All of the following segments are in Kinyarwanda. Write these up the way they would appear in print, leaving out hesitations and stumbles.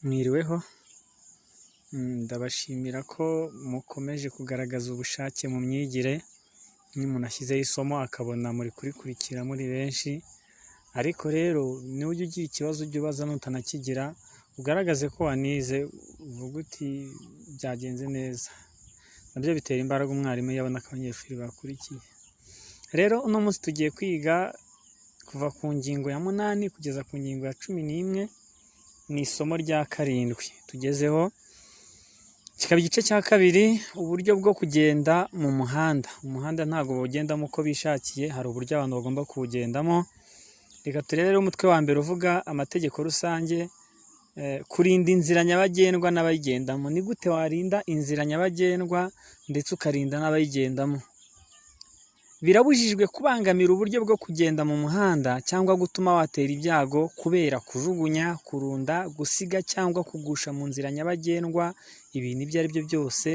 Mwiriweho, ndabashimira ko mukomeje kugaragaza ubushake mu myigire, iyo umuntu ashyizeho isomo akabona muri kurikurikira muri benshi, ariko rero nujya ugira ikibazo ujye ubaza nutanakigira ugaragaze ko wanize, uvuge uti byagenze neza, nabyo bitera imbaraga umwarimu iyo abona ko abanyeshuri bakurikiye. Rero uno munsi tugiye kwiga kuva ku ngingo ya 8 kugeza ku ngingo ya 11, ni isomo rya 7 tugezeho, kikaba igice cya kabiri, uburyo bwo kugenda mu muhanda. Umuhanda ntabwo bawugendamo uko bishakiye, hari uburyo abantu bagomba kuwugendamo. Reka turebe umutwe wa mbere uvuga amategeko rusange, kurinda inzira nyabagendwa n'abayigendamo. Ni gute warinda inzira nyabagendwa ndetse ukarinda n'abayigendamo? Birabujijwe kubangamira uburyo bwo kugenda mu muhanda cyangwa gutuma watera ibyago kubera kujugunya, kurunda, gusiga cyangwa kugusha mu nzira nyabagendwa ibintu ibyo ari byo byose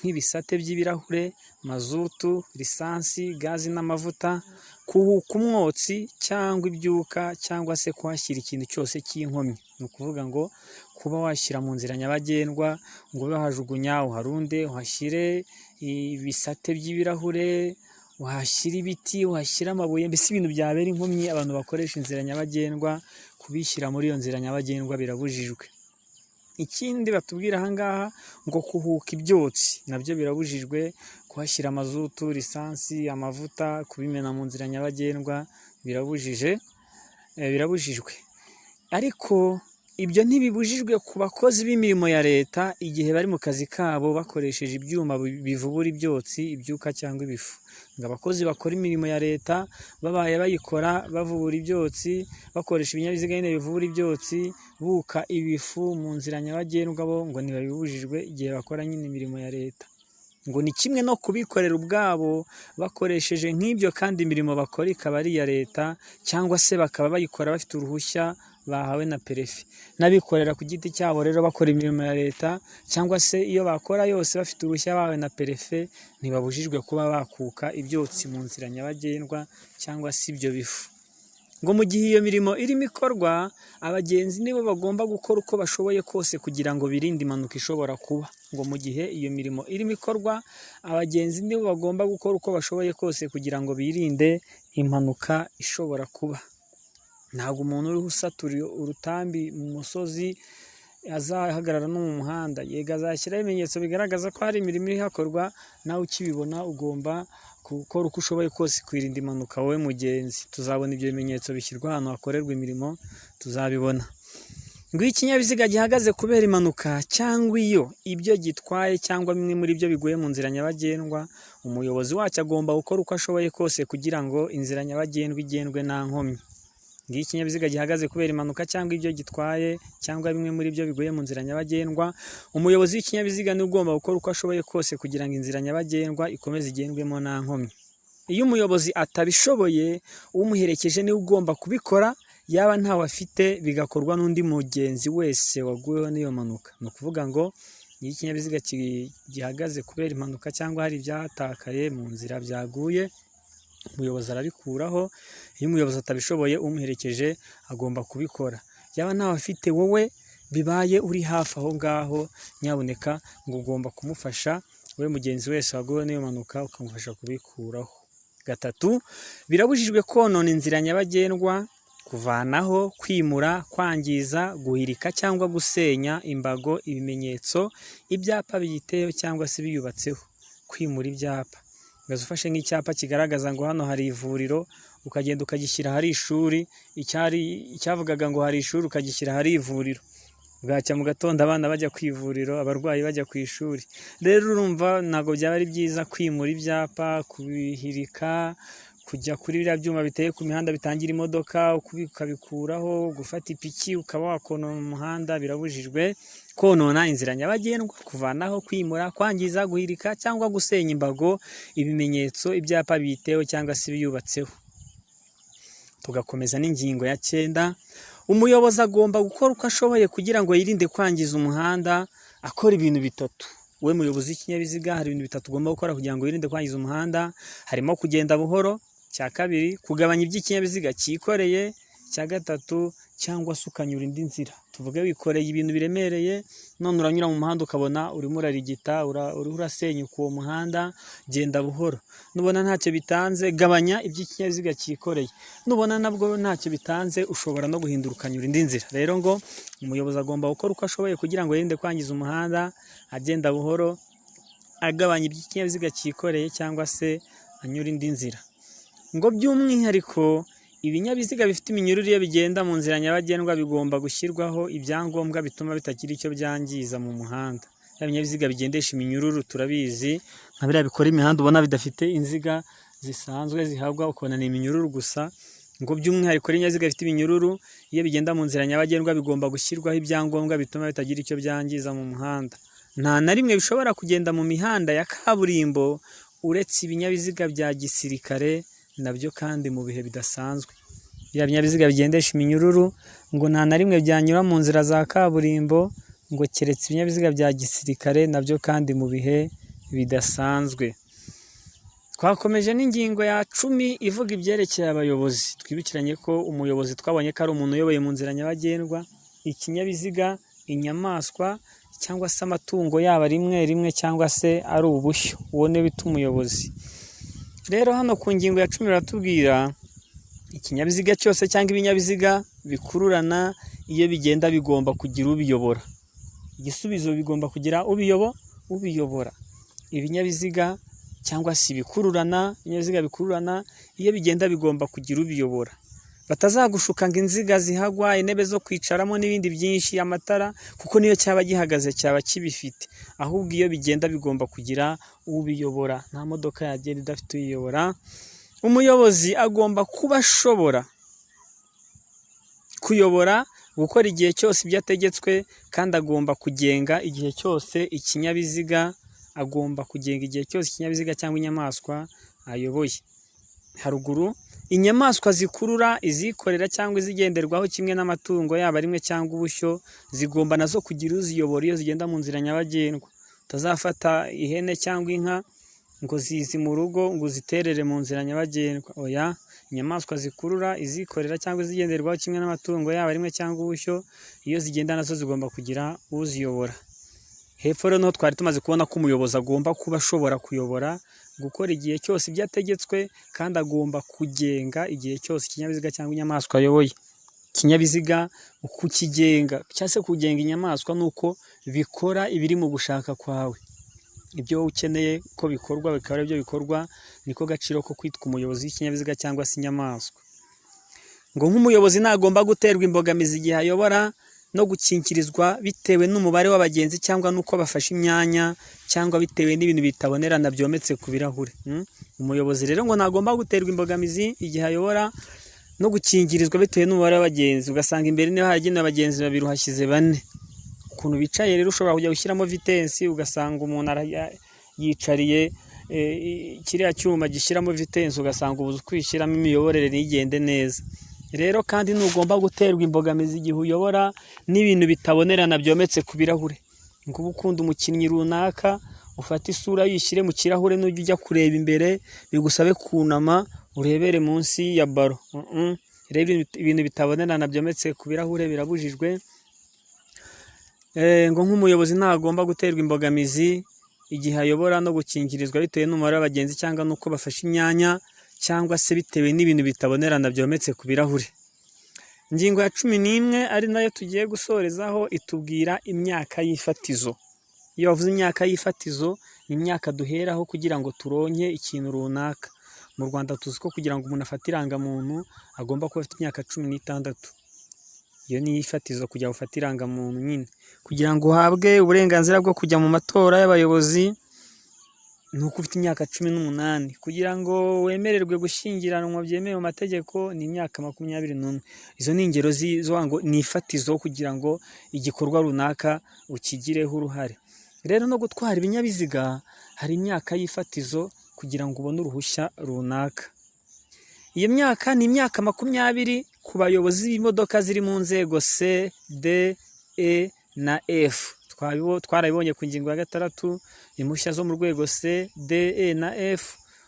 nk'ibisate by'ibirahure, mazutu, lisansi, gazi n'amavuta, kuhuka umwotsi cyangwa ibyuka, cyangwa se kuhashyira ikintu cyose cy'inkomyi. Ni ukuvuga ngo kuba washyira mu nzira nyabagendwa ngo ube wahajugunya, uharunde, uhashyire ibisate by'ibirahure, uhashyira ibiti, uhashyira amabuye, mbese ibintu byabera inkomyi abantu bakoresha inzira nyabagendwa, kubishyira muri iyo nzira nyabagendwa birabujijwe. Ikindi batubwira ahangaha ngo kuhuka ibyotsi nabyo birabujijwe, kuhashyira amazutu, lisansi, amavuta, kubimena mu nzira nyabagendwa birabujijwe. Ariko ibyo ntibibujijwe ku bakozi b'imirimo ya leta igihe bari mu kazi kabo bakoresheje ibyuma bivubura ibyotsi, ibyuka cyangwa ibifu. Ngo abakozi bakora imirimo ya leta babaye bayikora bavubura ibyotsi, bakoresha ibinyabiziga nyine bivubura ibyotsi, buka ibifu mu nzira nyabagendwa, bo ngo ntibabibujijwe igihe bakora nyine imirimo ya leta. Ngo ni kimwe no kubikorera ubwabo bakoresheje nk'ibyo, kandi imirimo bakora ikaba ari iya leta, cyangwa se bakaba bayikora bafite uruhushya bahawe na perefe. N'abikorera ku giti cyabo rero bakora imirimo ya leta, cyangwa se iyo bakora yose bafite uruhushya bahawe na perefe, ntibabujijwe kuba bakuka ibyotsi mu nzira nyabagendwa cyangwa se ibyo bifu. Ngo mu gihe iyo mirimo irimo ikorwa, abagenzi nibo bagomba gukora uko bashoboye kose kugira ngo birinde impanuka ishobora kuba. Ngo mu gihe iyo mirimo irimo ikorwa, abagenzi nibo bagomba gukora uko bashoboye kose kugira ngo birinde impanuka ishobora kuba. Ntabwo umuntu uriho usatura urutambi mu musozi azahagarara no mu muhanda. Yego azashyiraho ibimenyetso bigaragaza ko hari imirimo iri hakorwa, nawe ukibibona ugomba gukora uko ushoboye kose kwirinda impanuka wowe mugenzi. Tuzabona ibyo bimenyetso bishyirwa ahantu hakorerwa imirimo, tuzabibona. Ngo iyo ikinyabiziga gihagaze kubera impanuka, cyangwa iyo ibyo gitwaye cyangwa bimwe muri byo biguye mu nzira nyabagendwa, umuyobozi wacyo agomba gukora uko ashoboye kose kugira ngo inzira nyabagendwa igendwe nta nkomyi. Iyo ikinyabiziga gihagaze kubera impanuka cyangwa ibyo gitwaye cyangwa bimwe muri byo biguye mu nzira nyabagendwa, umuyobozi w'ikinyabiziga niwe ugomba gukora uko ashoboye kose kugira ngo inzira nyabagendwa ikomeze igendwemo nta nkomyi. Iyo umuyobozi atabishoboye, umuherekeje niwe ugomba kubikora, yaba ntawe afite bigakorwa n'undi mugenzi wese waguweho n'iyo mpanuka. Ni ukuvuga ngo iyo ikinyabiziga gihagaze kubera impanuka cyangwa hari ibyatakaye mu nzira byaguye, umuyobozi arabikuraho. Iyo umuyobozi atabishoboye, umuherekeje agomba kubikora. Yaba ntawe afite, wowe bibaye uri hafi aho ngaho, nyabuneka ngo ugomba kumufasha, wowe mugenzi wese waguwe n'iyo mpanuka ukamufasha kubikuraho. 3, birabujijwe konona inzira nyabagendwa, kuvanaho, kwimura, kwangiza, guhirika cyangwa gusenya imbago, ibimenyetso, ibyapa biyiteho cyangwa se biyubatseho. Kwimura ibyapa, ngaze ufashe nk'icyapa kigaragaza ngo hano hari ivuriro, ukagenda ukagishyira ahari ishuri, icyavugaga ngo hari ishuri ukagishyira ahari ivuriro. Bwacya mu gatondo abana bajya ku ivuriro, abarwayi bajya ku ishuri. Rero urumva ntabwo byaba ari byiza kwimura ibyapa, kubihirika, kujya kuri biriya byuma biteye ku mihanda bitangira imodoka ukabikuraho, gufata ipiki ukaba wakonona umuhanda, birabujijwe. Konona inzira nyabagendwa, kuvanaho, kwimura, kwangiza, guhirika cyangwa gusenya imbago, ibimenyetso, ibyapa biyiteho cyangwa se biyubatseho. Tugakomeza n'ingingo ya 9, umuyobozi agomba gukora uko ashoboye kugira ngo yirinde kwangiza umuhanda, akora ibintu 3. We muyobozi w'ikinyabiziga hari ibintu 3 ugomba gukora kugira ngo wirinde kwangiza umuhanda, harimo kugenda buhoro, cya 2 kugabanya iby'ikinyabiziga cyikoreye, cya 3 cyangwa se ukanyura indi nzira. Tuvuge wikoreye ibintu biremereye, none uranyura mu muhanda ukabona urimo urarigita, uriho urasenyuka uwo muhanda, genda buhoro. Nubona ntacyo bitanze, gabanya iby'ikinyabiziga cyikoreye. Nubona nabwo ntacyo bitanze, ushobora no guhindura ukanyura indi nzira. Rero ngo umuyobozi agomba gukora uko ashoboye kugira ngo yirinde kwangiza umuhanda, agenda buhoro, agabanya iby'ikinyabiziga cyikoreye cyangwa se anyura indi nzira. Ngo by'umwihariko ibinyabiziga bifite iminyururu iyo bigenda mu nzira nyabagendwa bigomba gushyirwaho ibyangombwa bituma bitagira icyo byangiza mu muhanda. Ibinyabiziga bigendesha iminyururu turabizi, nka biriya bikora imihanda ubona bidafite inziga zisanzwe zihagwa, ukabona ni iminyururu gusa. Ngo by'umwihariko ibinyabiziga bifite iminyururu iyo bigenda mu nzira nyabagendwa bigomba gushyirwaho ibyangombwa bituma bitagira icyo byangiza mu muhanda. Nta na rimwe bishobora kugenda mu mihanda ya kaburimbo uretse ibinyabiziga bya gisirikare, nabyo kandi mu bihe bidasanzwe. Biriya binyabiziga bigendesha iminyururu ngo nta na rimwe byanyura mu nzira za kaburimbo, ngo keretse ibinyabiziga bya gisirikare, nabyo kandi mu bihe bidasanzwe. Twakomeje n'ingingo ya 10 ivuga ibyerekeye abayobozi. Twibukiranye ko umuyobozi twabonye ko ari umuntu uyoboye mu nzira nyabagendwa, ikinyabiziga, inyamaswa cyangwa se amatungo, yaba rimwe cyangwa se ari ubushyo, uwo niwe bita umuyobozi. Rero hano ku ngingo ya 10 baratubwira ikinyabiziga cyose cyangwa ibinyabiziga bikururana iyo bigenda bigomba kugira ubiyobora. Igisubizo bigomba kugira ubiyobora. Ibinyabiziga cyangwa se ibikururana, ibinyabiziga bikururana iyo bigenda bigomba kugira ubiyobora. Batazagushuka ngo inziga zihagwa, intebe zo kwicaramo n'ibindi byinshi, amatara, kuko niyo cyaba gihagaze cyaba kibifite. Ahubwo iyo bigenda bigomba kugira ubiyobora. Nta modoka yagenda idafite uyiyobora. Umuyobozi agomba kuba ashobora kuyobora, gukora igihe cyose ibyo ategetswe, kandi agomba kugenga igihe cyose ikinyabiziga, cyangwa inyamaswa ayoboye. Haruguru, inyamaswa zikurura, izikorera cyangwa izigenderwaho kimwe n'amatungo yaba rimwe cyangwa ubushyo, zigomba nazo kugira uziyobora iyo zigenda mu nzira nyabagendwa. Utazafata ihene cyangwa inka ngo zizi mu rugo ngo uziterere mu nzira nyabagendwa. Oya, inyamaswa zikurura, izikorera cyangwa izigenderwaho kimwe n'amatungo yaba rimwe cyangwa ubushyo, iyo zigenda nazo zigomba kugira uziyobora. Hepfo rero twari tumaze kubona ko umuyobozi agomba kuba ashobora kuyobora, gukora igihe cyose ibyo ategetswe, kandi agomba kugenga igihe cyose ikinyabiziga cyangwa inyamaswa ayoboye. Ikinyabiziga kukigenga cyangwa se kugenga inyamaswa nuko bikora ibiri mu gushaka kwawe. Ibyo ukeneye ko bikorwa bikaba aribyo bikorwa, niko gaciro ko kwitwa umuyobozi w'ikinyabiziga cyangwa se inyamaswa. Ngo nk'umuyobozi ntagomba guterwa imbogamizi igihe ayobora no gukinkirizwa bitewe n'umubare w'abagenzi cyangwa nuko bafashe imyanya, cyangwa bitewe n'ibintu bitabonerana byometse ku birahure. Umuyobozi rero ngo ntagomba guterwa imbogamizi igihe ayobora no gukingirizwa bitewe n'umubare w'abagenzi. Ugasanga imbere niba haragenewe abagenzi 2 uhashyize 4. Ukuntu bicaye rero ushobora kujya gushyiramo vitensi, ugasanga umuntu yicariye kiriya cyuma gishyiramo vitensi, ugasanga ubuze kwishyiramo imiyoborere ntigende neza. Rero kandi ntugomba guterwa imbogamizi igihe uyobora n'ibintu bitabonerana byometse ku birahure. Ngo ukunda umukinnyi runaka, ufata isura yishyire mu kirahure, n'ujya ujya kureba imbere bigusabe kunama urebere munsi ya baro. Rero ibintu bitabonerana byometse ku birahure birabujijwe. Ngo nk'umuyobozi ntagomba guterwa imbogamizi igihe ayobora no gukingirizwa bitewe n'umubare w'abagenzi cyangwa nuko bafashe imyanya, cyangwa se bitewe n'ibintu bitabonerana byometse ku birahure. Ingingo ya 11 ari nayo tugiye gusorezaho itubwira imyaka y'ifatizo. Iyo bavuze imyaka y'ifatizo, ni imyaka duheraho kugira ngo turonke ikintu runaka. Mu Rwanda tuzi ko kugira ngo umuntu afate irangamuntu agomba kuba afite imyaka 16. Iyo ni ifatizo kugira ngo ufate irangamuntu nyine. Kugira ngo uhabwe uburenganzira bwo kujya mu matora y'abayobozi, nuko ufite imyaka 18. Kugira ngo wemererwe gushyingiranwa byemewe mu mategeko ni imyaka 21. Izo ni ingero ngo ni ifatizo kugira ngo igikorwa runaka ukigireho uruhare. Rero no gutwara ibinyabiziga hari imyaka y'ifatizo kugira ngo ubone uruhushya runaka. Iyo myaka ni imyaka 20 ku bayobozi b'imodoka ziri mu nzego C, D, E na F. Twarabibonye ku ngingo ya 6, impushya zo mu rwego C, D, E na F.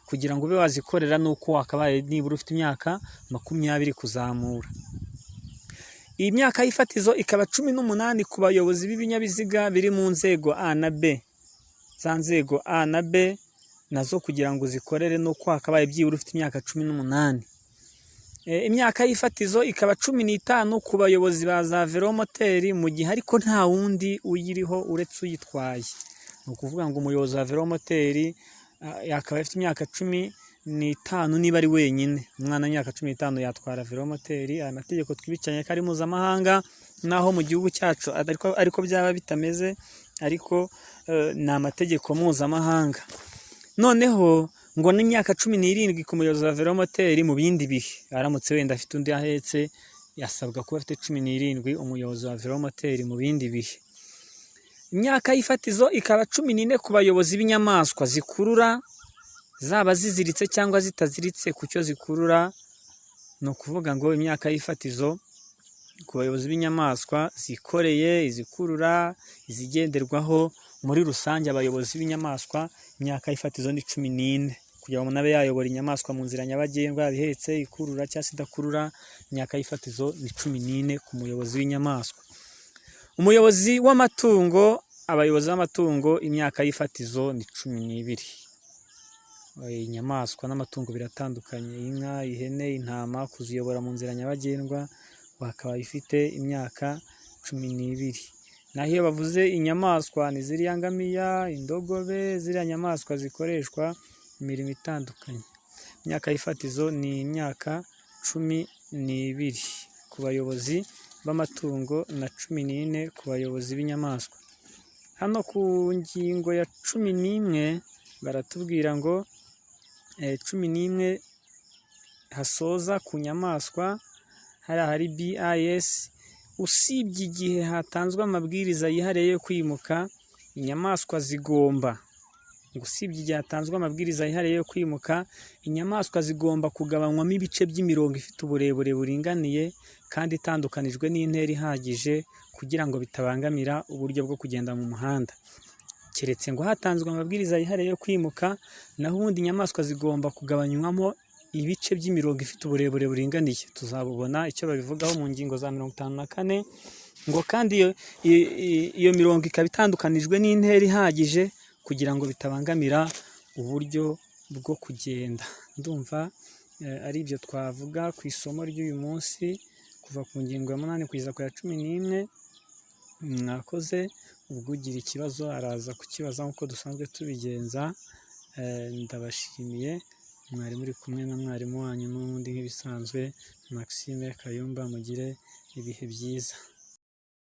Kugira ngo ube wazikorera nuko wakabaye nibura ufite imyaka 20 kuzamura. Iyi myaka y'ifatizo ikaba 18 ku bayobozi b'ibinyabiziga biri mu nzego A na B. Za nzego A na B nazo kugira ngo zikorere nuko hakabaye byibura ufite imyaka 18. Imyaka y'ifatizo ikaba 15 ku bayobozi ba za velomoteri mu gihe ariko nta wundi uyiriho uretse uyitwaye. Ni ukuvuga ngo umuyobozi wa velomoteri yakaba afite imyaka 15 niba ari wenyine. Umwana w'imyaka 15 yatwara velomoteri. Aya mategeko twibicanye ko ari mpuzamahanga, naho mu gihugu cyacu ariko byaba bitameze, ariko ni amategeko mpuzamahanga. Noneho ngo n'imyaka 17 ku muyobozi wa velomoteri mu bindi bihe. Aramutse wenda afite undi ahetse, yasabwa kuba afite 17 umuyobozi wa velomoteri mu bindi bihe. Imyaka y'ifatizo ikaba 14 ku bayobozi b'inyamaswa zikurura, zaba ziziritse cyangwa zitaziritse ku cyo zikurura. Ni ukuvuga ngo imyaka y'ifatizo ku bayobozi b'inyamaswa zikoreye, izikurura, izigenderwaho, muri rusange abayobozi b'inyamaswa imyaka y'ifatizo ni 14 kugira ngo umuntu abe yayobora inyamaswa mu nzira nyabagendwa, yabihetse, ikurura cyangwa se idakurura. Imyaka y'ifatizo ni 14 ku muyobozi w'inyamaswa. Umuyobozi w'amatungo, abayobozi b'amatungo imyaka y'ifatizo ni 12. Inyamaswa n'amatungo biratandukanye. Inka, ihene, intama, kuziyobora mu nzira nyabagendwa wakaba ifite imyaka 12. Naho iyo bavuze inyamaswa ni ziriya ngamiya, indogobe, ziriya nyamaswa zikoreshwa imirimo itandukanye. Imyaka y'ifatizo ni imyaka 12 ku bayobozi b'amatungo na 14 ku bayobozi b'inyamaswa. Hano ku ngingo ya 11 baratubwira ngo 11 hasoza ku nyamaswa hari BIS, usibye igihe hatanzwe amabwiriza yihariye yo kwimuka, inyamaswa zigomba inyamaswa zigomba kugabanywamo ibice by'imirongo ifite uburebure buringaniye kandi itandukanijwe n'intera ihagije kugira ngo bitabangamira uburyo bwo kugenda mu muhanda. Keretse ngo hatanzwe amabwiriza yihariye yo kwimuka, naho ubundi inyamaswa zigomba kugabanywamo ibice by'imirongo ifite uburebure buringaniye. Tuzabubona icyo babivugaho mu ngingo za 54. Ngo kandi iyo mirongo ikaba itandukanijwe n'intera ihagije kugira ngo bitabangamira uburyo bwo kugenda. Ndumva ari ibyo twavuga ku isomo ry'uyu munsi, kuva ku ngingo ya 8 kugeza ku ya 11. Mwakoze. Ubwo ugira ikibazo araza kukibaza nk'uko dusanzwe tubigenza. Ndabashimiye. Mwari muri kumwe na mwarimu wanyu n'undi nk'ibisanzwe Maxime Kayumba. Mugire ibihe byiza.